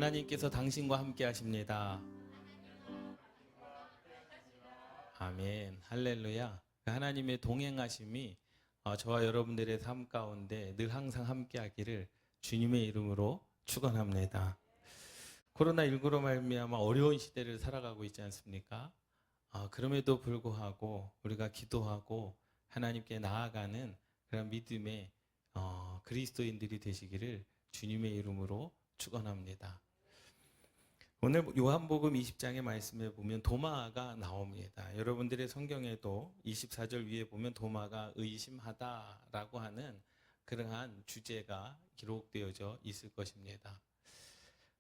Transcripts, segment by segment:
하나님께서 당신과 함께 하십니다. 아멘. 할렐루야. 하나님의 동행하심이 저와 여러분들의 삶 가운데 늘 항상 함께 하기를 주님의 이름으로 축원합니다. 코로나19로 말미암아 어려운 시대를 살아가고 있지 않습니까? 그럼에도 불구하고 우리가 기도하고 하나님께 나아가는 그런 믿음의 그리스도인들이 되시기를 주님의 이름으로 축원합니다. 오늘 요한복음 20장의 말씀에 보면 도마가 나옵니다. 여러분들의 성경에도 24절 위에 보면 도마가 의심하다라고 하는 그러한 주제가 기록되어져 있을 것입니다.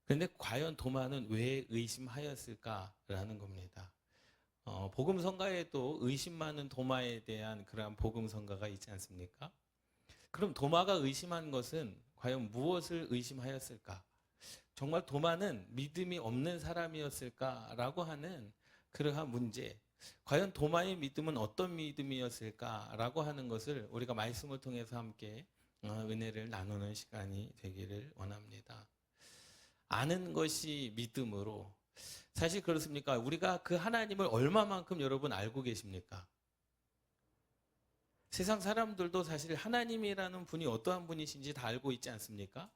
그런데 과연 도마는 왜 의심하였을까라는 겁니다. 복음성가에도 의심 많은 도마에 대한 그러한 복음성가가 있지 않습니까? 그럼 도마가 의심한 것은 과연 무엇을 의심하였을까? 정말 도마는 믿음이 없는 사람이었을까라고 하는 그러한 문제, 과연 도마의 믿음은 어떤 믿음이었을까라고 하는 것을 우리가 말씀을 통해서 함께 은혜를 나누는 시간이 되기를 원합니다. 아는 것이 믿음으로, 사실 그렇습니까? 우리가 그 하나님을 얼마만큼 여러분 알고 계십니까? 세상 사람들도 사실 하나님이라는 분이 어떠한 분이신지 다 알고 있지 않습니까?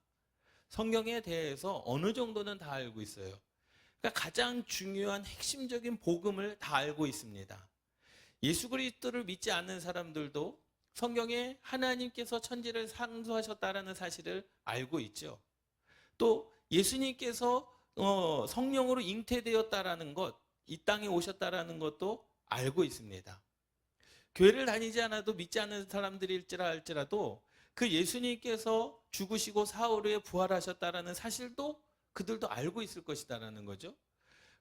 성경에 대해서 어느 정도는 다 알고 있어요. 그러니까 가장 중요한 핵심적인 복음을 다 알고 있습니다. 예수 그리스도를 믿지 않는 사람들도 성경에 하나님께서 천지를 창조하셨다라는 사실을 알고 있죠. 또 예수님께서 성령으로 잉태되었다라는 것, 이 땅에 오셨다라는 것도 알고 있습니다. 교회를 다니지 않아도 믿지 않는 사람들일지라도 그 예수님께서 죽으시고 사흘 후에 부활하셨다라는 사실도 그들도 알고 있을 것이다라는 거죠.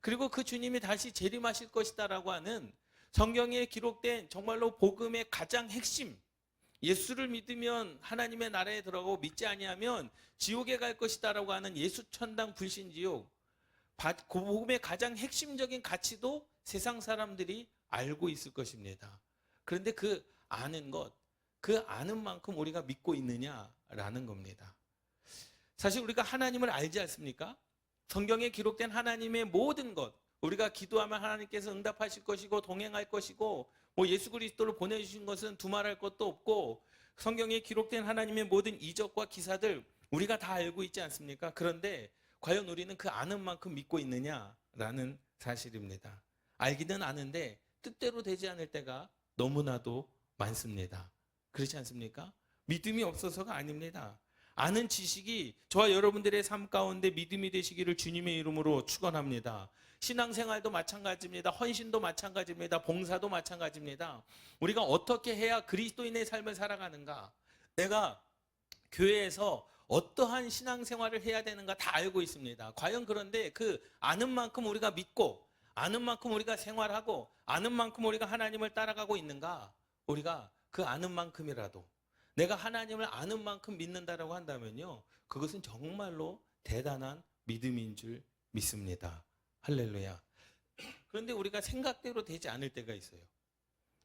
그리고 그 주님이 다시 재림하실 것이다라고 하는 성경에 기록된 정말로 복음의 가장 핵심, 예수를 믿으면 하나님의 나라에 들어가고 믿지 아니하면 지옥에 갈 것이다라고 하는 예수천당 불신지옥, 그 복음의 가장 핵심적인 가치도 세상 사람들이 알고 있을 것입니다. 그런데 그 아는 것, 그 아는 만큼 우리가 믿고 있느냐라는 겁니다. 사실 우리가 하나님을 알지 않습니까? 성경에 기록된 하나님의 모든 것, 우리가 기도하면 하나님께서 응답하실 것이고 동행할 것이고 예수 그리스도를 보내주신 것은 두말할 것도 없고 성경에 기록된 하나님의 모든 이적과 기사들 우리가 다 알고 있지 않습니까? 그런데 과연 우리는 그 아는 만큼 믿고 있느냐라는 사실입니다. 알기는 아는데 뜻대로 되지 않을 때가 너무나도 많습니다. 그렇지 않습니까? 믿음이 없어서가 아닙니다. 아는 지식이 저와 여러분들의 삶 가운데 믿음이 되시기를 주님의 이름으로 축원합니다. 신앙생활도 마찬가지입니다. 헌신도 마찬가지입니다. 봉사도 마찬가지입니다. 우리가 어떻게 해야 그리스도인의 삶을 살아가는가? 내가 교회에서 어떠한 신앙생활을 해야 되는가 다 알고 있습니다. 과연 그런데 그 아는 만큼 우리가 믿고 아는 만큼 우리가 생활하고 아는 만큼 우리가 하나님을 따라가고 있는가? 우리가 그 아는 만큼이라도 내가 하나님을 아는 만큼 믿는다라고 한다면요, 그것은 정말로 대단한 믿음인 줄 믿습니다. 할렐루야. 그런데 우리가 생각대로 되지 않을 때가 있어요.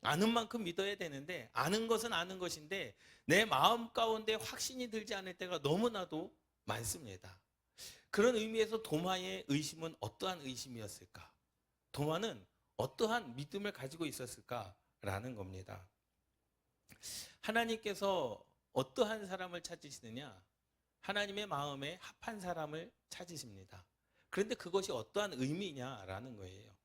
아는 만큼 믿어야 되는데 아는 것은 아는 것인데 내 마음 가운데 확신이 들지 않을 때가 너무나도 많습니다. 그런 의미에서 도마의 의심은 어떠한 의심이었을까? 도마는 어떠한 믿음을 가지고 있었을까라는 겁니다. 하나님께서 어떠한 사람을 찾으시느냐? 하나님의 마음에 합한 사람을 찾으십니다. 그런데 그것이 어떠한 의미냐라는 거예요.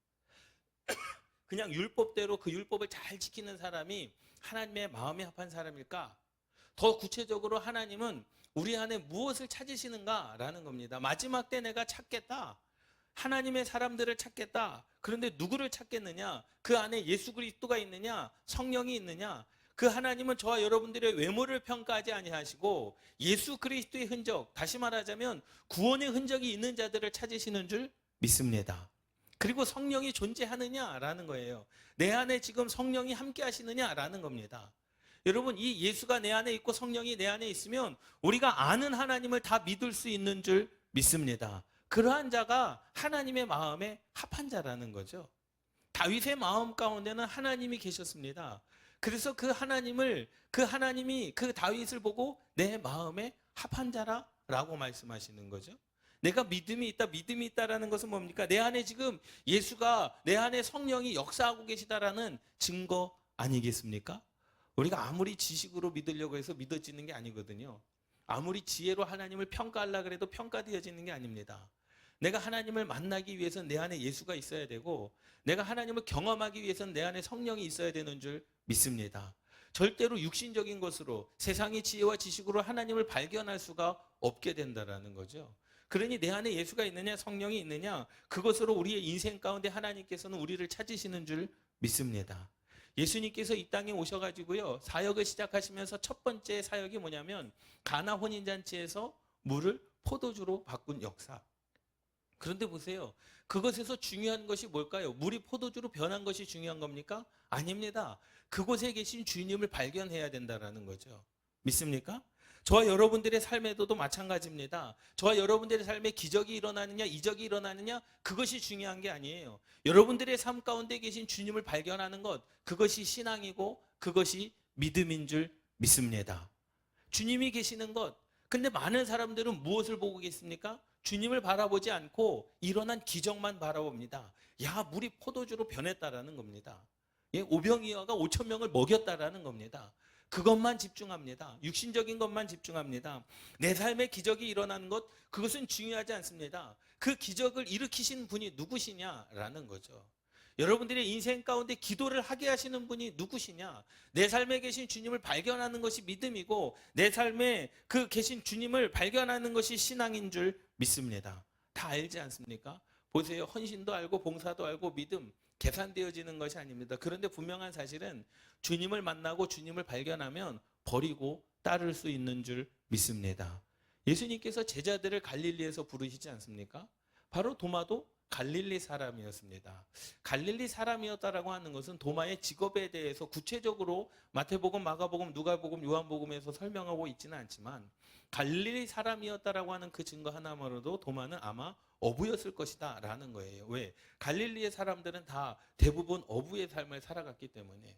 그냥 율법대로 그 율법을 잘 지키는 사람이 하나님의 마음에 합한 사람일까? 더 구체적으로 하나님은 우리 안에 무엇을 찾으시는가라는 겁니다. 마지막 때 내가 찾겠다. 하나님의 사람들을 찾겠다. 그런데 누구를 찾겠느냐? 그 안에 예수 그리스도가 있느냐? 성령이 있느냐? 그 하나님은 저와 여러분들의 외모를 평가하지 아니하시고 예수 그리스도의 흔적, 다시 말하자면 구원의 흔적이 있는 자들을 찾으시는 줄 믿습니다. 그리고 성령이 존재하느냐라는 거예요. 내 안에 지금 성령이 함께 하시느냐라는 겁니다. 여러분, 이 예수가 내 안에 있고 성령이 내 안에 있으면 우리가 아는 하나님을 다 믿을 수 있는 줄 믿습니다. 그러한 자가 하나님의 마음에 합한 자라는 거죠. 다윗의 마음 가운데는 하나님이 계셨습니다. 그래서 그 하나님이 그 다윗을 보고 내 마음에 합한 자라라고 말씀하시는 거죠. 내가 믿음이 있다라는 것은 뭡니까? 내 안에 지금 예수가, 내 안에 성령이 역사하고 계시다라는 증거 아니겠습니까? 우리가 아무리 지식으로 믿으려고 해서 믿어지는 게 아니거든요. 아무리 지혜로 하나님을 평가하려고 해도 평가되어지는 게 아닙니다. 내가 하나님을 만나기 위해서는 내 안에 예수가 있어야 되고, 내가 하나님을 경험하기 위해서는 내 안에 성령이 있어야 되는 줄 믿습니다. 절대로 육신적인 것으로, 세상의 지혜와 지식으로 하나님을 발견할 수가 없게 된다라는 거죠. 그러니 내 안에 예수가 있느냐, 성령이 있느냐, 그것으로 우리의 인생 가운데 하나님께서는 우리를 찾으시는 줄 믿습니다. 예수님께서 이 땅에 오셔가지고요, 사역을 시작하시면서 첫 번째 사역이 뭐냐면 가나 혼인잔치에서 물을 포도주로 바꾼 역사. 그런데 보세요, 그것에서 중요한 것이 뭘까요? 물이 포도주로 변한 것이 중요한 겁니까? 아닙니다. 그곳에 계신 주님을 발견해야 된다는 거죠. 믿습니까? 저와 여러분들의 삶에도 마찬가지입니다. 저와 여러분들의 삶에 기적이 일어나느냐, 이적이 일어나느냐, 그것이 중요한 게 아니에요. 여러분들의 삶 가운데 계신 주님을 발견하는 것, 그것이 신앙이고 그것이 믿음인 줄 믿습니다. 주님이 계시는 것. 근데 많은 사람들은 무엇을 보고 계십니까? 주님을 바라보지 않고 일어난 기적만 바라봅니다. 야, 물이 포도주로 변했다라는 겁니다. 오병이어가 5천 명을 먹였다라는 겁니다. 그것만 집중합니다. 육신적인 것만 집중합니다. 내 삶에 기적이 일어나는 것, 그것은 중요하지 않습니다. 그 기적을 일으키신 분이 누구시냐라는 거죠. 여러분들의 인생 가운데 기도를 하게 하시는 분이 누구시냐? 내 삶에 계신 주님을 발견하는 것이 믿음이고, 내 삶에 그 계신 주님을 발견하는 것이 신앙인 줄 믿습니다. 다 알지 않습니까? 보세요. 헌신도 알고 봉사도 알고 믿음, 계산되어지는 것이 아닙니다. 그런데 분명한 사실은 주님을 만나고 주님을 발견하면 버리고 따를 수 있는 줄 믿습니다. 예수님께서 제자들을 갈릴리에서 부르시지 않습니까? 바로 도마도 갈릴리 사람이었습니다. 갈릴리 사람이었다라고 하는 것은 도마의 직업에 대해서 구체적으로 마태복음, 마가복음, 누가복음, 요한복음에서 설명하고 있지는 않지만, 갈릴리 사람이었다라고 하는 그 증거 하나만으로도 도마는 아마 어부였을 것이다 라는 거예요. 왜? 갈릴리의 사람들은 다 대부분 어부의 삶을 살아갔기 때문에.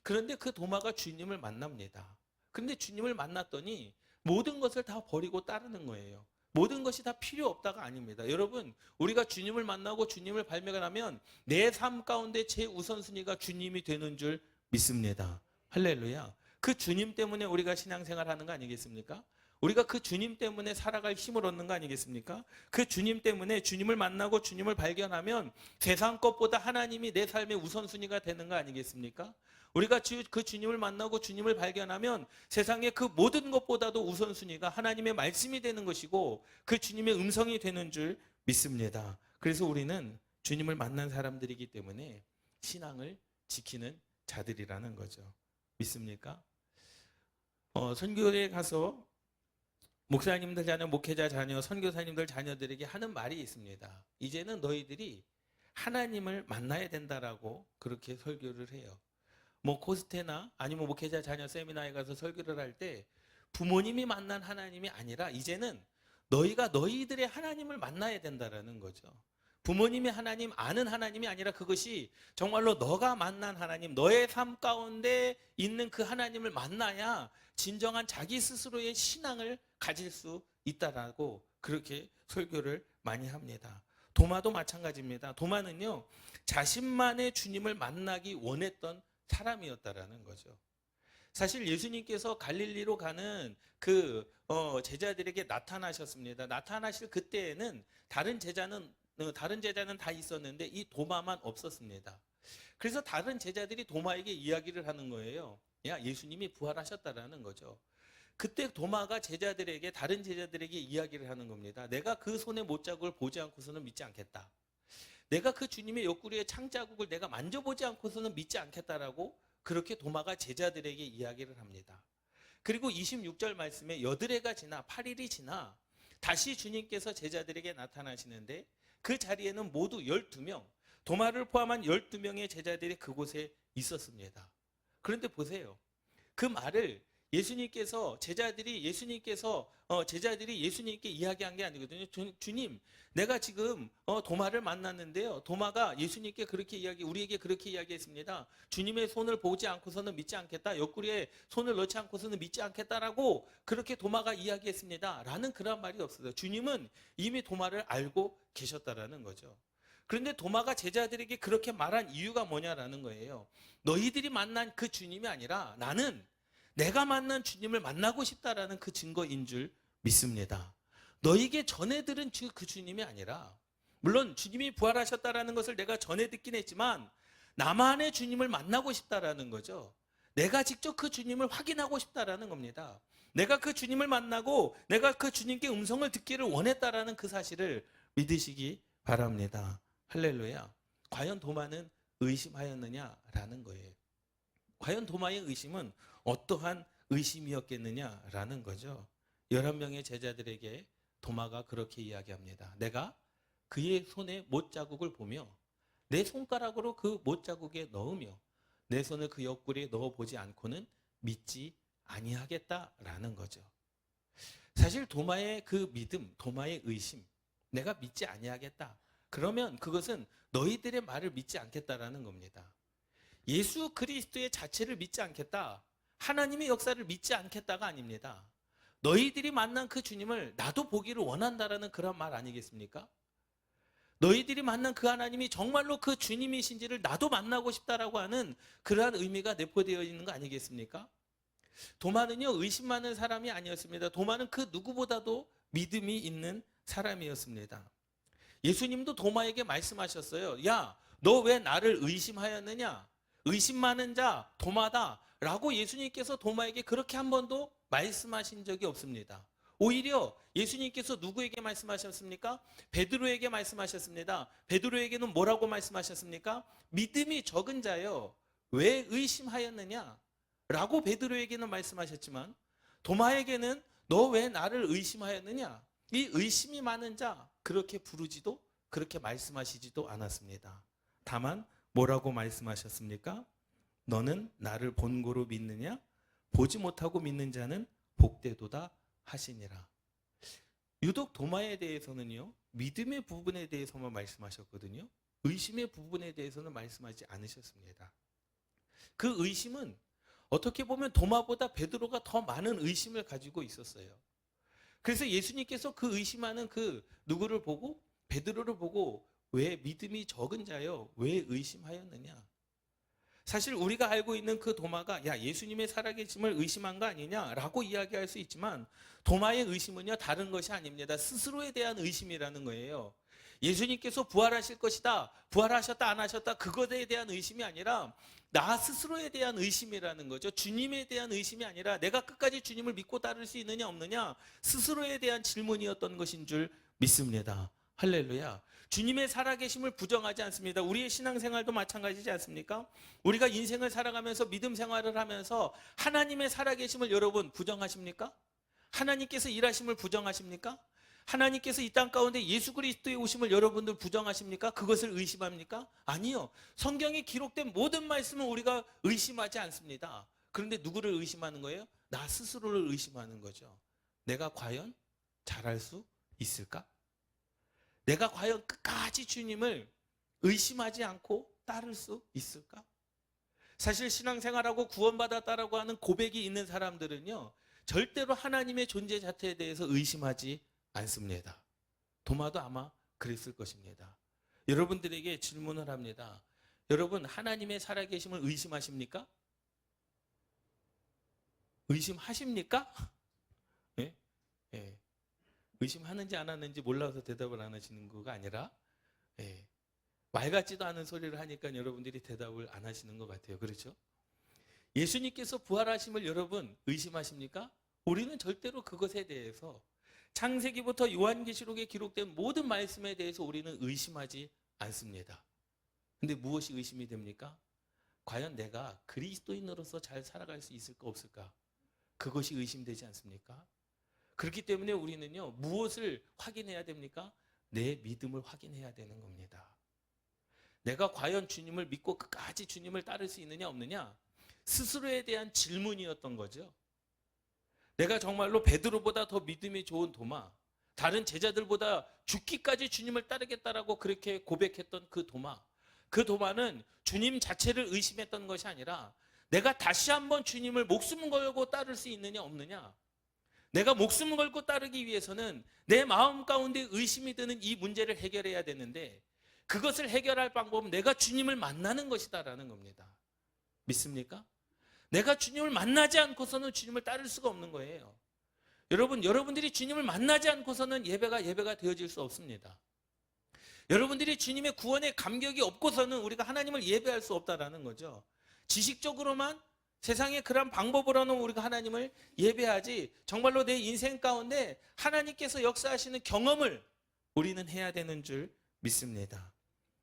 그런데 그 도마가 주님을 만납니다. 그런데 주님을 만났더니 모든 것을 다 버리고 따르는 거예요. 모든 것이 다 필요 없다가 아닙니다. 여러분, 우리가 주님을 만나고 주님을 발견하면 내 삶 가운데 최우선순위가 주님이 되는 줄 믿습니다. 할렐루야. 그 주님 때문에 우리가 신앙생활 하는 거 아니겠습니까? 우리가 그 주님 때문에 살아갈 힘을 얻는 거 아니겠습니까? 그 주님 때문에 주님을 만나고 주님을 발견하면 세상 것보다 하나님이 내 삶의 우선순위가 되는 거 아니겠습니까? 우리가 그 주님을 만나고 주님을 발견하면 세상의 그 모든 것보다도 우선순위가 하나님의 말씀이 되는 것이고 그 주님의 음성이 되는 줄 믿습니다. 그래서 우리는 주님을 만난 사람들이기 때문에 신앙을 지키는 자들이라는 거죠. 믿습니까? 선교에 가서 목사님들 자녀, 목회자 자녀, 선교사님들 자녀들에게 하는 말이 있습니다. 이제는 너희들이 하나님을 만나야 된다라고 그렇게 설교를 해요. 뭐 코스테나 아니면 목회자 자녀 세미나에 가서 설교를 할 때 부모님이 만난 하나님이 아니라 이제는 너희가 너희들의 하나님을 만나야 된다라는 거죠. 부모님의 하나님, 아는 하나님이 아니라 그것이 정말로 너가 만난 하나님, 너의 삶 가운데 있는 그 하나님을 만나야 진정한 자기 스스로의 신앙을 가질 수 있다라고 그렇게 설교를 많이 합니다. 도마도 마찬가지입니다. 도마는요, 자신만의 주님을 만나기 원했던 사람이었다라는 거죠. 사실 예수님께서 갈릴리로 가는 그 제자들에게 나타나셨습니다. 나타나실 그때에는 다른 제자는 다 있었는데 이 도마만 없었습니다. 그래서 다른 제자들이 도마에게 이야기를 하는 거예요. 야, 예수님이 부활하셨다라는 거죠. 그때 도마가 다른 제자들에게 이야기를 하는 겁니다. 내가 그 손의 못자국을 보지 않고서는 믿지 않겠다. 내가 그 주님의 옆구리의 창자국을 내가 만져보지 않고서는 믿지 않겠다라고 그렇게 도마가 제자들에게 이야기를 합니다. 그리고 26절 말씀에 여드레가 지나 8일이 지나 다시 주님께서 제자들에게 나타나시는데 그 자리에는 모두 12명, 도마를 포함한 12명의 제자들이 그곳에 있었습니다. 그런데 보세요. 그 말을 예수님께서 제자들이 예수님께 이야기한 게 아니거든요. 주님, 내가 지금 도마를 만났는데요. 도마가 예수님께 우리에게 그렇게 이야기했습니다. 주님의 손을 보지 않고서는 믿지 않겠다. 옆구리에 손을 넣지 않고서는 믿지 않겠다라고 그렇게 도마가 이야기했습니다. 라는 그런 말이 없어요. 주님은 이미 도마를 알고 계셨다라는 거죠. 그런데 도마가 제자들에게 그렇게 말한 이유가 뭐냐라는 거예요. 너희들이 만난 그 주님이 아니라 나는 내가 만난 주님을 만나고 싶다라는 그 증거인 줄 믿습니다. 너에게 전해 들은 그 주님이 아니라, 물론 주님이 부활하셨다라는 것을 내가 전해 듣긴 했지만 나만의 주님을 만나고 싶다라는 거죠. 내가 직접 그 주님을 확인하고 싶다라는 겁니다. 내가 그 주님을 만나고 내가 그 주님께 음성을 듣기를 원했다라는 그 사실을 믿으시기 바랍니다. 할렐루야. 과연 도마는 의심하였느냐라는 거예요. 과연 도마의 의심은 어떠한 의심이었겠느냐라는 거죠. 11명의 제자들에게 도마가 그렇게 이야기합니다. 내가 그의 손에 못자국을 보며 내 손가락으로 그 못자국에 넣으며 내 손을 그 옆구리에 넣어보지 않고는 믿지 아니하겠다라는 거죠. 사실 도마의 그 믿음, 도마의 의심, 내가 믿지 아니하겠다. 그러면 그것은 너희들의 말을 믿지 않겠다라는 겁니다. 예수 그리스도의 자체를 믿지 않겠다. 하나님의 역사를 믿지 않겠다가 아닙니다. 너희들이 만난 그 주님을 나도 보기를 원한다라는 그런 말 아니겠습니까? 너희들이 만난 그 하나님이 정말로 그 주님이신지를 나도 만나고 싶다라고 하는 그러한 의미가 내포되어 있는 거 아니겠습니까? 도마는요, 의심 많은 사람이 아니었습니다. 도마는 그 누구보다도 믿음이 있는 사람이었습니다. 예수님도 도마에게 말씀하셨어요. 야, 너 왜 나를 의심하였느냐? 의심 많은 자 도마다 라고 예수님께서 도마에게 그렇게 한 번도 말씀하신 적이 없습니다. 오히려 예수님께서 누구에게 말씀하셨습니까? 베드로에게 말씀하셨습니다. 베드로에게는 뭐라고 말씀하셨습니까? 믿음이 적은 자여 왜 의심하였느냐? 라고 베드로에게는 말씀하셨지만 도마에게는 너 왜 나를 의심하였느냐? 이 의심이 많은 자 그렇게 부르지도 그렇게 말씀하시지도 않았습니다. 다만 뭐라고 말씀하셨습니까? 너는 나를 본고로 믿느냐? 보지 못하고 믿는 자는 복되도다 하시니라. 유독 도마에 대해서는요, 믿음의 부분에 대해서만 말씀하셨거든요. 의심의 부분에 대해서는 말씀하지 않으셨습니다. 그 의심은 어떻게 보면 도마보다 베드로가 더 많은 의심을 가지고 있었어요. 그래서 예수님께서 그 의심하는 그 누구를 보고, 베드로를 보고 왜 믿음이 적은 자여 왜 의심하였느냐? 사실 우리가 알고 있는 그 도마가 야, 예수님의 살아계심을 의심한 거 아니냐라고 이야기할 수 있지만 도마의 의심은요, 다른 것이 아닙니다. 스스로에 대한 의심이라는 거예요. 예수님께서 부활하실 것이다, 부활하셨다 안 하셨다, 그것에 대한 의심이 아니라 나 스스로에 대한 의심이라는 거죠. 주님에 대한 의심이 아니라 내가 끝까지 주님을 믿고 따를 수 있느냐 없느냐, 스스로에 대한 질문이었던 것인 줄 믿습니다. 할렐루야. 주님의 살아계심을 부정하지 않습니다. 우리의 신앙생활도 마찬가지지 않습니까? 우리가 인생을 살아가면서 믿음 생활을 하면서 하나님의 살아계심을 여러분 부정하십니까? 하나님께서 일하심을 부정하십니까? 하나님께서 이 땅 가운데 예수 그리스도의 오심을 여러분들 부정하십니까? 그것을 의심합니까? 아니요. 성경에 기록된 모든 말씀은 우리가 의심하지 않습니다. 그런데 누구를 의심하는 거예요? 나 스스로를 의심하는 거죠. 내가 과연 잘할 수 있을까? 내가 과연 끝까지 주님을 의심하지 않고 따를 수 있을까? 사실 신앙생활하고 구원받았다라고 하는 고백이 있는 사람들은요, 절대로 하나님의 존재 자체에 대해서 의심하지 않습니다. 도마도 아마 그랬을 것입니다. 여러분들에게 질문을 합니다. 여러분, 하나님의 살아계심을 의심하십니까? 의심하십니까? 네? 네. 의심하는지 안 하는지 몰라서 대답을 안 하시는 거가 아니라 말 같지도 않은 소리를 하니까 여러분들이 대답을 안 하시는 것 같아요. 그렇죠? 예수님께서 부활하심을 여러분 의심하십니까? 우리는 절대로 그것에 대해서 창세기부터 요한계시록에 기록된 모든 말씀에 대해서 우리는 의심하지 않습니다. 근데 무엇이 의심이 됩니까? 과연 내가 그리스도인으로서 잘 살아갈 수 있을까 없을까? 그것이 의심되지 않습니까? 그렇기 때문에 우리는요, 무엇을 확인해야 됩니까? 내 믿음을 확인해야 되는 겁니다. 내가 과연 주님을 믿고 끝까지 주님을 따를 수 있느냐 없느냐? 스스로에 대한 질문이었던 거죠. 내가 정말로 베드로보다 더 믿음이 좋은 도마, 다른 제자들보다 죽기까지 주님을 따르겠다라고 그렇게 고백했던 그 도마, 그 도마는 주님 자체를 의심했던 것이 아니라 내가 다시 한번 주님을 목숨 걸고 따를 수 있느냐 없느냐, 내가 목숨 걸고 따르기 위해서는 내 마음 가운데 의심이 드는 이 문제를 해결해야 되는데, 그것을 해결할 방법은 내가 주님을 만나는 것이다라는 겁니다. 믿습니까? 내가 주님을 만나지 않고서는 주님을 따를 수가 없는 거예요. 여러분들이 주님을 만나지 않고서는 예배가 되어질 수 없습니다. 여러분들이 주님의 구원에 감격이 없고서는 우리가 하나님을 예배할 수 없다라는 거죠. 지식적으로만 세상에 그런 방법으로는 우리가 하나님을 예배하지, 정말로 내 인생 가운데 하나님께서 역사하시는 경험을 우리는 해야 되는 줄 믿습니다.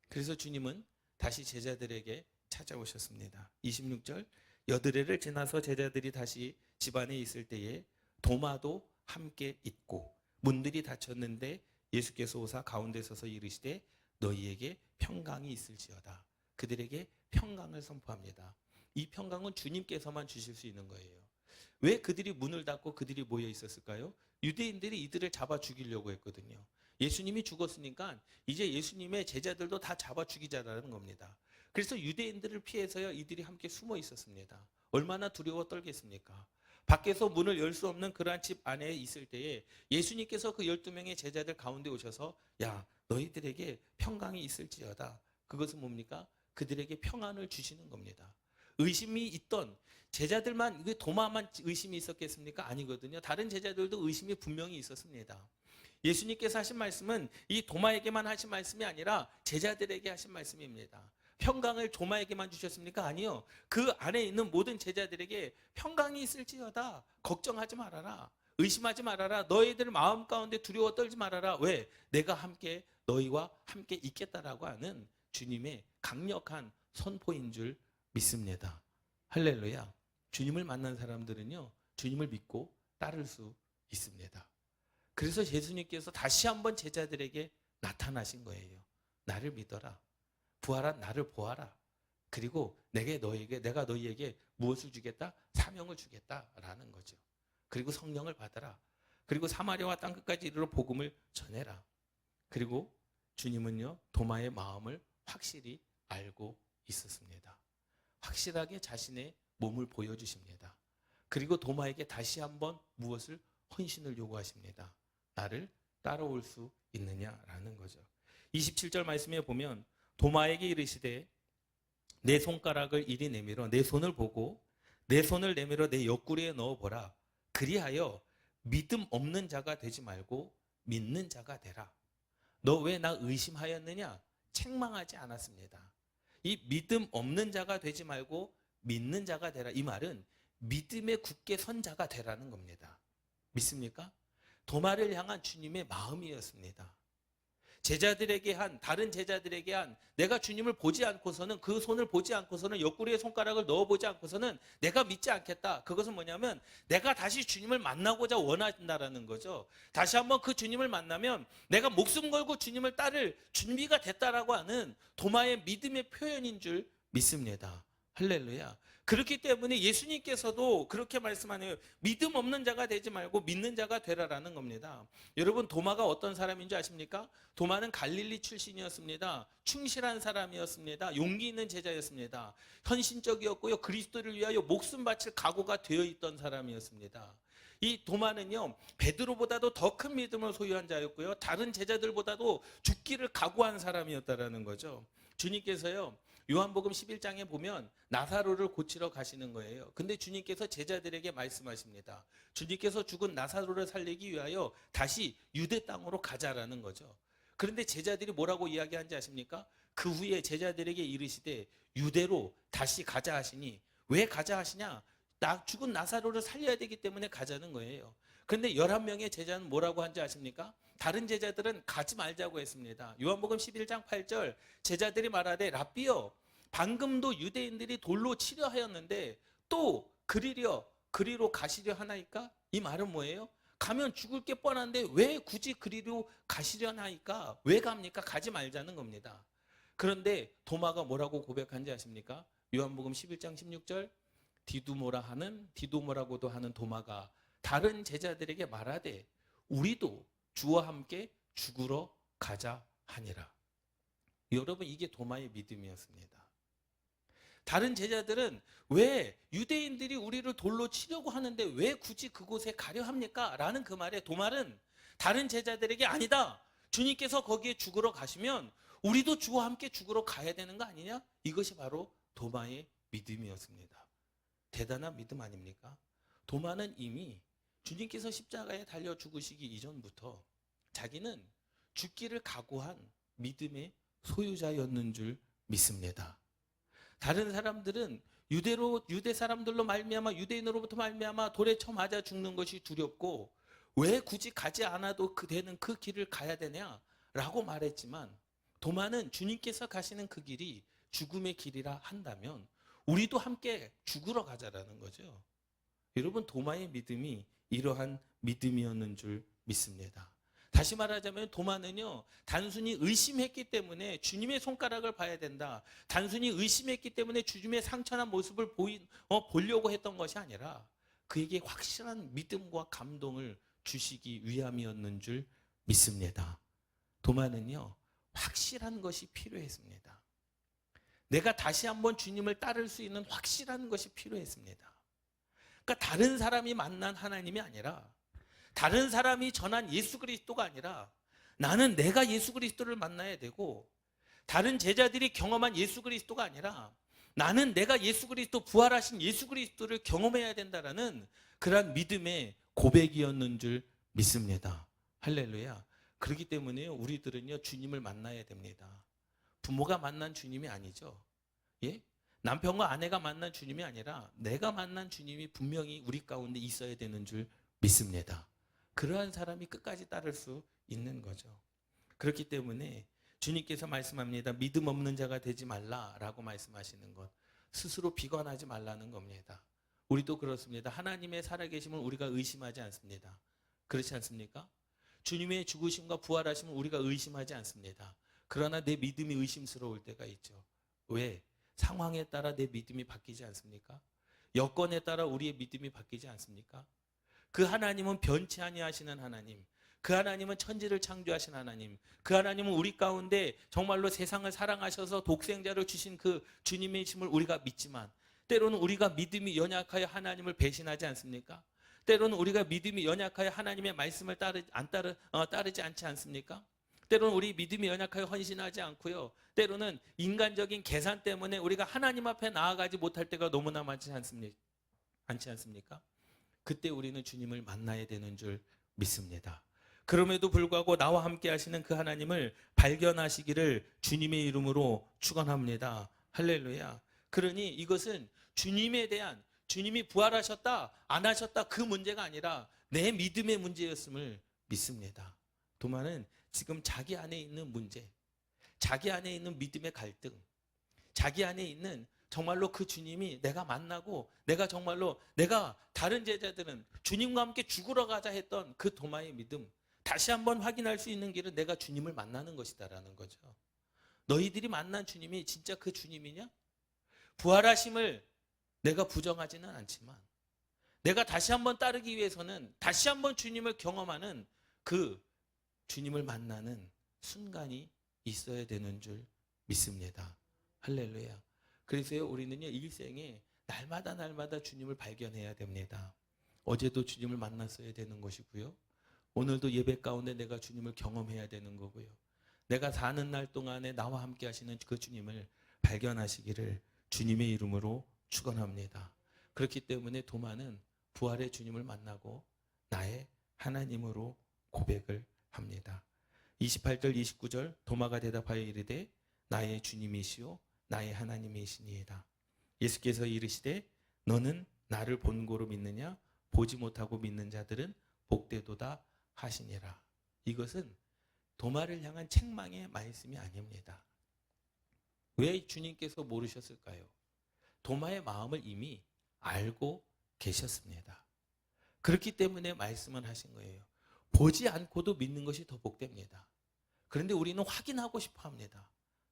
그래서 주님은 다시 제자들에게 찾아오셨습니다. 26절, 여드레를 지나서 제자들이 다시 집안에 있을 때에 도마도 함께 있고 문들이 닫혔는데 예수께서 오사 가운데 서서 이르시되 너희에게 평강이 있을지어다. 그들에게 평강을 선포합니다. 이 평강은 주님께서만 주실 수 있는 거예요. 왜 그들이 문을 닫고 그들이 모여 있었을까요? 유대인들이 이들을 잡아 죽이려고 했거든요. 예수님이 죽었으니까 이제 예수님의 제자들도 다 잡아 죽이자라는 겁니다. 그래서 유대인들을 피해서요, 이들이 함께 숨어 있었습니다. 얼마나 두려워 떨겠습니까? 밖에서 문을 열 수 없는 그러한 집 안에 있을 때에 예수님께서 그 12명의 제자들 가운데 오셔서 야, 너희들에게 평강이 있을지어다. 그것은 뭡니까? 그들에게 평안을 주시는 겁니다. 의심이 있던 제자들만, 도마만 의심이 있었겠습니까? 아니거든요. 다른 제자들도 의심이 분명히 있었습니다. 예수님께서 하신 말씀은 이 도마에게만 하신 말씀이 아니라 제자들에게 하신 말씀입니다. 평강을 도마에게만 주셨습니까? 아니요. 그 안에 있는 모든 제자들에게 평강이 있을지어다. 걱정하지 말아라. 의심하지 말아라. 너희들 마음 가운데 두려워 떨지 말아라. 왜? 내가 함께 너희와 함께 있겠다라고 하는 주님의 강력한 선포인 줄 믿습니다. 할렐루야. 주님을 만난 사람들은요, 주님을 믿고 따를 수 있습니다. 그래서 예수님께서 다시 한번 제자들에게 나타나신 거예요. 나를 믿어라. 부활한 나를 보아라. 그리고 내가 너희에게 무엇을 주겠다? 사명을 주겠다라는 거죠. 그리고 성령을 받아라. 그리고 사마리아와 땅끝까지 이르러 복음을 전해라. 그리고 주님은요, 도마의 마음을 확실히 알고 있었습니다. 확실하게 자신의 몸을 보여주십니다. 그리고 도마에게 다시 한번 무엇을? 헌신을 요구하십니다. 나를 따라올 수 있느냐라는 거죠. 27절 말씀에 보면 도마에게 이르시되 내 손가락을 이리 내밀어 내 손을 보고 내 손을 내밀어 내 옆구리에 넣어보라. 그리하여 믿음 없는 자가 되지 말고 믿는 자가 되라. 너 왜 나 의심하였느냐? 책망하지 않았습니다. 이 믿음 없는 자가 되지 말고 믿는 자가 되라. 이 말은 믿음에 굳게 선 자가 되라는 겁니다. 믿습니까? 도마를 향한 주님의 마음이었습니다. 다른 제자들에게 한, 내가 주님을 보지 않고서는, 그 손을 보지 않고서는, 옆구리에 손가락을 넣어보지 않고서는 내가 믿지 않겠다. 그것은 뭐냐면 내가 다시 주님을 만나고자 원한다라는 거죠. 다시 한번 그 주님을 만나면 내가 목숨 걸고 주님을 따를 준비가 됐다라고 하는 도마의 믿음의 표현인 줄 믿습니다. 할렐루야. 그렇기 때문에 예수님께서도 그렇게 말씀하네요. 믿음 없는 자가 되지 말고 믿는 자가 되라라는 겁니다. 여러분, 도마가 어떤 사람인 줄 아십니까? 도마는 갈릴리 출신이었습니다. 충실한 사람이었습니다. 용기 있는 제자였습니다. 헌신적이었고요, 그리스도를 위하여 목숨 바칠 각오가 되어 있던 사람이었습니다. 이 도마는요, 베드로보다도 더 큰 믿음을 소유한 자였고요, 다른 제자들보다도 죽기를 각오한 사람이었다라는 거죠. 주님께서요, 요한복음 11장에 보면 나사로를 고치러 가시는 거예요. 근데 주님께서 제자들에게 말씀하십니다. 주님께서 죽은 나사로를 살리기 위하여 다시 유대 땅으로 가자라는 거죠. 그런데 제자들이 뭐라고 이야기한지 아십니까? 그 후에 제자들에게 이르시되 유대로 다시 가자 하시니, 왜 가자 하시냐? 죽은 나사로를 살려야 되기 때문에 가자는 거예요. 그런데 11명의 제자는 뭐라고 한지 아십니까? 다른 제자들은 가지 말자고 했습니다. 요한복음 11장 8절, 제자들이 말하되 랍비여, 방금도 유대인들이 돌로 치려 하였는데 또 그리로 가시려 하나이까? 이 말은 뭐예요? 가면 죽을 게 뻔한데 왜 굳이 그리로 가시려 하나이까? 왜 갑니까? 가지 말자는 겁니다. 그런데 도마가 뭐라고 고백한지 아십니까? 요한복음 11장 16절, 디두모라고도 하는 도마가 다른 제자들에게 말하되 우리도 주와 함께 죽으러 가자 하니라. 여러분, 이게 도마의 믿음이었습니다. 다른 제자들은 왜 유대인들이 우리를 돌로 치려고 하는데 왜 굳이 그곳에 가려 합니까? 라는 그 말에 도마는 다른 제자들에게 아니다, 주님께서 거기에 죽으러 가시면 우리도 주와 함께 죽으러 가야 되는 거 아니냐? 이것이 바로 도마의 믿음이었습니다. 대단한 믿음 아닙니까? 도마는 이미 주님께서 십자가에 달려 죽으시기 이전부터 자기는 죽기를 각오한 믿음의 소유자였는 줄 믿습니다. 다른 사람들은 유대 사람들로 말미암아, 유대인으로부터 말미암아 돌에 쳐 맞아 죽는 것이 두렵고 왜 굳이 가지 않아도 되는 그 길을 가야 되냐라고 말했지만, 도마는 주님께서 가시는 그 길이 죽음의 길이라 한다면 우리도 함께 죽으러 가자라는 거죠. 여러분, 도마의 믿음이 이러한 믿음이었는 줄 믿습니다. 다시 말하자면 도마는요, 단순히 의심했기 때문에 주님의 손가락을 봐야 된다, 단순히 의심했기 때문에 주님의 상처난 모습을 보려고 했던 것이 아니라 그에게 확실한 믿음과 감동을 주시기 위함이었는 줄 믿습니다. 도마는요, 확실한 것이 필요했습니다. 내가 다시 한번 주님을 따를 수 있는 확실한 것이 필요했습니다. 그러니까 다른 사람이 만난 하나님이 아니라, 다른 사람이 전한 예수 그리스도가 아니라 나는 내가 예수 그리스도를 만나야 되고, 다른 제자들이 경험한 예수 그리스도가 아니라 나는 내가 예수 그리스도, 부활하신 예수 그리스도를 경험해야 된다라는 그러한 믿음의 고백이었는 줄 믿습니다. 할렐루야. 그렇기 때문에 우리들은요, 주님을 만나야 됩니다. 부모가 만난 주님이 아니죠. 예? 남편과 아내가 만난 주님이 아니라 내가 만난 주님이 분명히 우리 가운데 있어야 되는 줄 믿습니다. 그러한 사람이 끝까지 따를 수 있는 거죠. 그렇기 때문에 주님께서 말씀합니다. 믿음 없는 자가 되지 말라라고 말씀하시는 것, 스스로 비관하지 말라는 겁니다. 우리도 그렇습니다. 하나님의 살아계심을 우리가 의심하지 않습니다. 그렇지 않습니까? 주님의 죽으심과 부활하심을 우리가 의심하지 않습니다. 그러나 내 믿음이 의심스러울 때가 있죠. 왜? 상황에 따라 내 믿음이 바뀌지 않습니까? 여건에 따라 우리의 믿음이 바뀌지 않습니까? 그 하나님은 변치 아니하시는 하나님, 그 하나님은 천지를 창조하신 하나님, 그 하나님은 우리 가운데 정말로 세상을 사랑하셔서 독생자를 주신 그 주님의 힘을 우리가 믿지만, 때로는 우리가 믿음이 연약하여 하나님을 배신하지 않습니까? 때로는 우리가 믿음이 연약하여 하나님의 말씀을 따르지 않지 않습니까? 때로는 우리 믿음이 연약하여 헌신하지 않고요, 때로는 인간적인 계산 때문에 우리가 하나님 앞에 나아가지 못할 때가 너무나 많지 않습니까? 그때 우리는 주님을 만나야 되는 줄 믿습니다. 그럼에도 불구하고 나와 함께 하시는 그 하나님을 발견하시기를 주님의 이름으로 축원합니다. 할렐루야. 그러니 이것은 주님에 대한, 주님이 부활하셨다 안 하셨다 그 문제가 아니라 내 믿음의 문제였음을 믿습니다. 도마는 지금 자기 안에 있는 문제, 자기 안에 있는 믿음의 갈등, 자기 안에 있는 정말로 그 주님이 내가 만나고 내가 다른 제자들은 주님과 함께 죽으러 가자 했던 그 도마의 믿음, 다시 한번 확인할 수 있는 길은 내가 주님을 만나는 것이다라는 거죠. 너희들이 만난 주님이 진짜 그 주님이냐? 부활하심을 내가 부정하지는 않지만 내가 다시 한번 따르기 위해서는 다시 한번 주님을 경험하는 그 주님을 만나는 순간이 있어야 되는 줄 믿습니다. 할렐루야. 그래서요, 우리는요, 일생에 날마다 주님을 발견해야 됩니다. 어제도 주님을 만났어야 되는 것이고요, 오늘도 예배 가운데 내가 주님을 경험해야 되는 거고요, 내가 사는 날 동안에 나와 함께 하시는 그 주님을 발견하시기를 주님의 이름으로 축원합니다. 그렇기 때문에 도마는 부활의 주님을 만나고 나의 하나님으로 고백을 합니다. 28절 29절 도마가 대답하여 이르되 나의 주님이시오 나의 하나님이시니이다. 예수께서 이르시되 너는 나를 본고로 믿느냐? 보지 못하고 믿는 자들은 복되도다 하시니라. 이것은 도마를 향한 책망의 말씀이 아닙니다. 왜 주님께서 모르셨을까요? 도마의 마음을 이미 알고 계셨습니다. 그렇기 때문에 말씀을 하신 거예요. 보지 않고도 믿는 것이 더 복됩니다. 그런데 우리는 확인하고 싶어 합니다.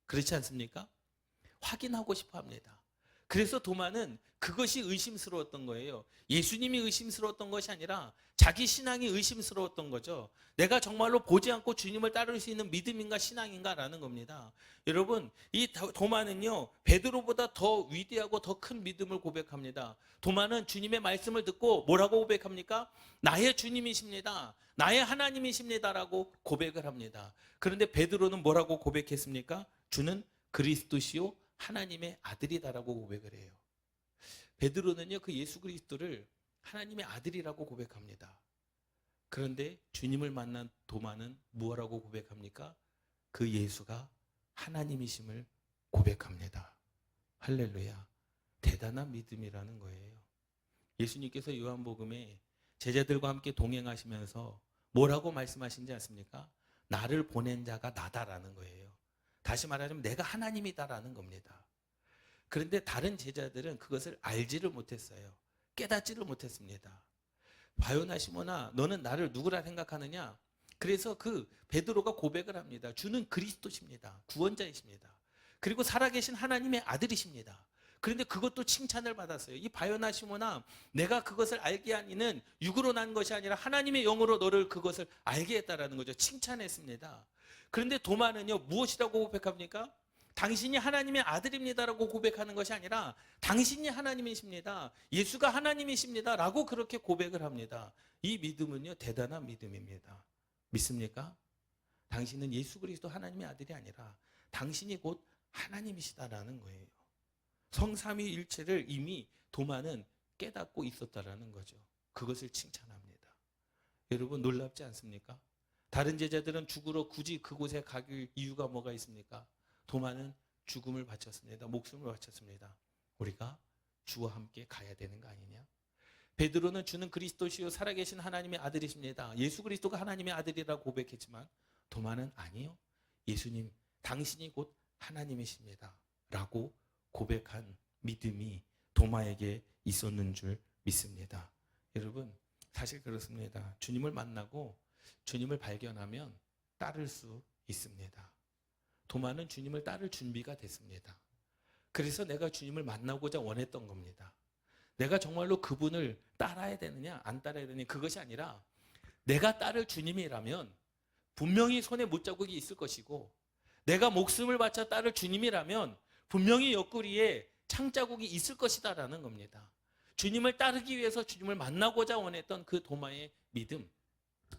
그렇지 않습니까? 확인하고 싶어 합니다. 그래서 도마는 그것이 의심스러웠던 거예요. 예수님이 의심스러웠던 것이 아니라 자기 신앙이 의심스러웠던 거죠. 내가 정말로 보지 않고 주님을 따를 수 있는 믿음인가 신앙인가라는 겁니다. 여러분, 이 도마는요, 베드로보다 더 위대하고 더 큰 믿음을 고백합니다. 도마는 주님의 말씀을 듣고 뭐라고 고백합니까? 나의 주님이십니다. 나의 하나님이십니다라고 고백을 합니다. 그런데 베드로는 뭐라고 고백했습니까? 주는 그리스도시요 하나님의 아들이다라고 고백을 해요. 베드로는요, 그 예수 그리스도를 하나님의 아들이라고 고백합니다. 그런데 주님을 만난 도마는 무엇라고 고백합니까? 그 예수가 하나님이심을 고백합니다. 할렐루야. 대단한 믿음이라는 거예요. 예수님께서 요한복음에 제자들과 함께 동행하시면서 뭐라고 말씀하신지 아십니까? 나를 보낸 자가 나다라는 거예요. 다시 말하자면 내가 하나님이다라는 겁니다. 그런데 다른 제자들은 그것을 알지를 못했어요. 깨닫지를 못했습니다. 바요나 시몬아, 너는 나를 누구라 생각하느냐? 그래서 그 베드로가 고백을 합니다. 주는 그리스도십니다. 구원자이십니다. 그리고 살아계신 하나님의 아들이십니다. 그런데 그것도 칭찬을 받았어요. 이 바요나 시몬아, 내가 그것을 알게 한 이는 육으로 난 것이 아니라 하나님의 영으로 너를 그것을 알게 했다라는 거죠. 칭찬했습니다. 그런데 도마는요, 무엇이라고 고백합니까? 당신이 하나님의 아들입니다라고 고백하는 것이 아니라 당신이 하나님이십니다. 예수가 하나님이십니다. 라고 그렇게 고백을 합니다. 이 믿음은요, 대단한 믿음입니다. 믿습니까? 당신은 예수 그리스도 하나님의 아들이 아니라 당신이 곧 하나님이시다라는 거예요. 성삼위일체를 이미 도마는 깨닫고 있었다라는 거죠. 그것을 칭찬합니다. 여러분, 놀랍지 않습니까? 다른 제자들은 죽으러 굳이 그곳에 갈 이유가 뭐가 있습니까? 도마는 죽음을 바쳤습니다. 목숨을 바쳤습니다. 우리가 주와 함께 가야 되는 거 아니냐? 베드로는 주는 그리스도시요 살아계신 하나님의 아들이십니다. 예수 그리스도가 하나님의 아들이라고 고백했지만 도마는 아니요. 예수님, 당신이 곧 하나님이십니다. 라고 고백한 믿음이 도마에게 있었는 줄 믿습니다. 여러분, 사실 그렇습니다. 주님을 만나고 주님을 발견하면 따를 수 있습니다. 도마는 주님을 따를 준비가 됐습니다. 그래서 내가 주님을 만나고자 원했던 겁니다. 내가 정말로 그분을 따라야 되느냐 안 따라야 되느냐 그것이 아니라 내가 따를 주님이라면 분명히 손에 못자국이 있을 것이고 내가 목숨을 바쳐 따를 주님이라면 분명히 옆구리에 창자국이 있을 것이다라는 겁니다. 주님을 따르기 위해서 주님을 만나고자 원했던 그 도마의 믿음,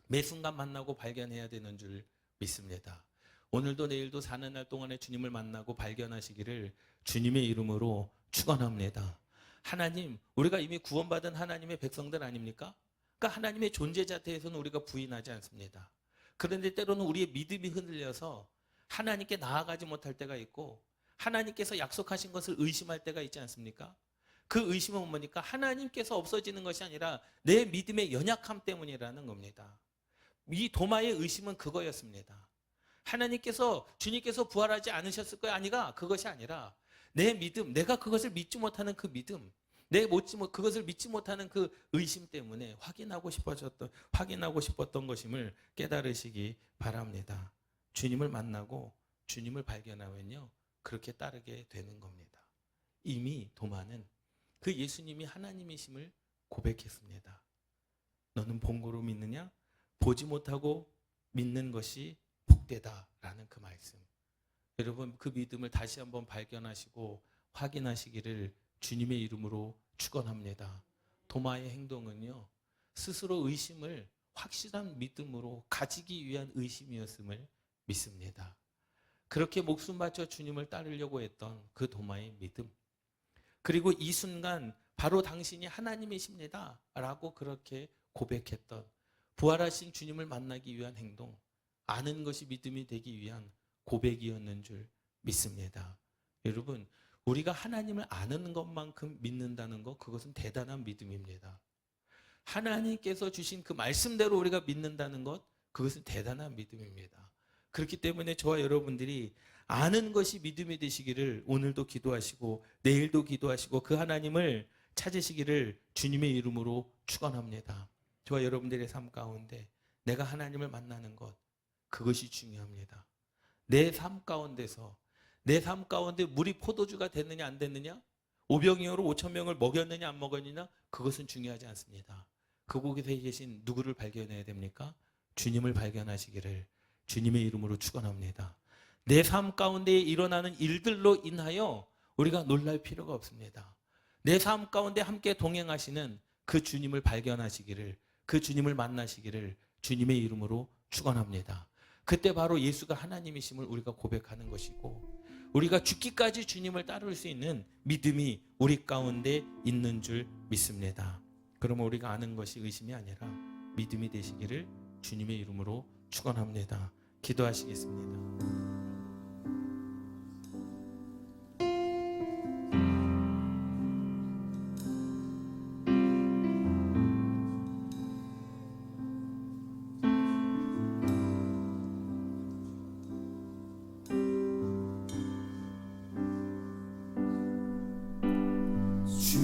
매 순간 만나고 발견해야 되는 줄 믿습니다. 오늘도 내일도 사는 날 동안에 주님을 만나고 발견하시기를 주님의 이름으로 축원합니다. 하나님, 우리가 이미 구원받은 하나님의 백성들 아닙니까? 그러니까 하나님의 존재 자체에서는 우리가 부인하지 않습니다. 그런데 때로는 우리의 믿음이 흔들려서 하나님께 나아가지 못할 때가 있고 하나님께서 약속하신 것을 의심할 때가 있지 않습니까? 그 의심은 뭡니까? 하나님께서 없어지는 것이 아니라 내 믿음의 연약함 때문이라는 겁니다. 이 도마의 의심은 그거였습니다. 하나님께서, 주님께서 부활하지 않으셨을 거야? 아니가 그것이 아니라 내 믿음, 내가 그것을 믿지 못하는 그 믿음, 그것을 믿지 못하는 그 의심 때문에 확인하고 싶었던 것임을 깨달으시기 바랍니다. 주님을 만나고 주님을 발견하면요, 그렇게 따르게 되는 겁니다. 이미 도마는 그 예수님이 하나님이심을 고백했습니다. 너는 본 거로 믿느냐? 보지 못하고 믿는 것이 복되다라는 그 말씀. 여러분, 그 믿음을 다시 한번 발견하시고 확인하시기를 주님의 이름으로 축원합니다. 도마의 행동은요, 스스로 의심을 확실한 믿음으로 가지기 위한 의심이었음을 믿습니다. 그렇게 목숨 바쳐 주님을 따르려고 했던 그 도마의 믿음, 그리고 이 순간 바로 당신이 하나님이십니다 라고 그렇게 고백했던 부활하신 주님을 만나기 위한 행동, 아는 것이 믿음이 되기 위한 고백이었는 줄 믿습니다. 여러분, 우리가 하나님을 아는 것만큼 믿는다는 것, 그것은 대단한 믿음입니다. 하나님께서 주신 그 말씀대로 우리가 믿는다는 것, 그것은 대단한 믿음입니다. 그렇기 때문에 저와 여러분들이 아는 것이 믿음이 되시기를 오늘도 기도하시고 내일도 기도하시고 그 하나님을 찾으시기를 주님의 이름으로 축원합니다. 저와 여러분들의 삶 가운데 내가 하나님을 만나는 것, 그것이 중요합니다. 내 삶 가운데 물이 포도주가 됐느냐 안 됐느냐? 오병이어로 5천 명을 먹였느냐 안 먹였느냐 그것은 중요하지 않습니다. 그곳에 계신 누구를 발견해야 됩니까? 주님을 발견하시기를 주님의 이름으로 축원합니다. 내 삶 가운데 일어나는 일들로 인하여 우리가 놀랄 필요가 없습니다. 내 삶 가운데 함께 동행하시는 그 주님을 발견하시기를, 그 주님을 만나시기를 주님의 이름으로 축원합니다. 그때 바로 예수가 하나님이심을 우리가 고백하는 것이고, 우리가 죽기까지 주님을 따를 수 있는 믿음이 우리 가운데 있는 줄 믿습니다. 그러면 우리가 아는 것이 의심이 아니라 믿음이 되시기를 주님의 이름으로 축원합니다. 기도하시겠습니다. 주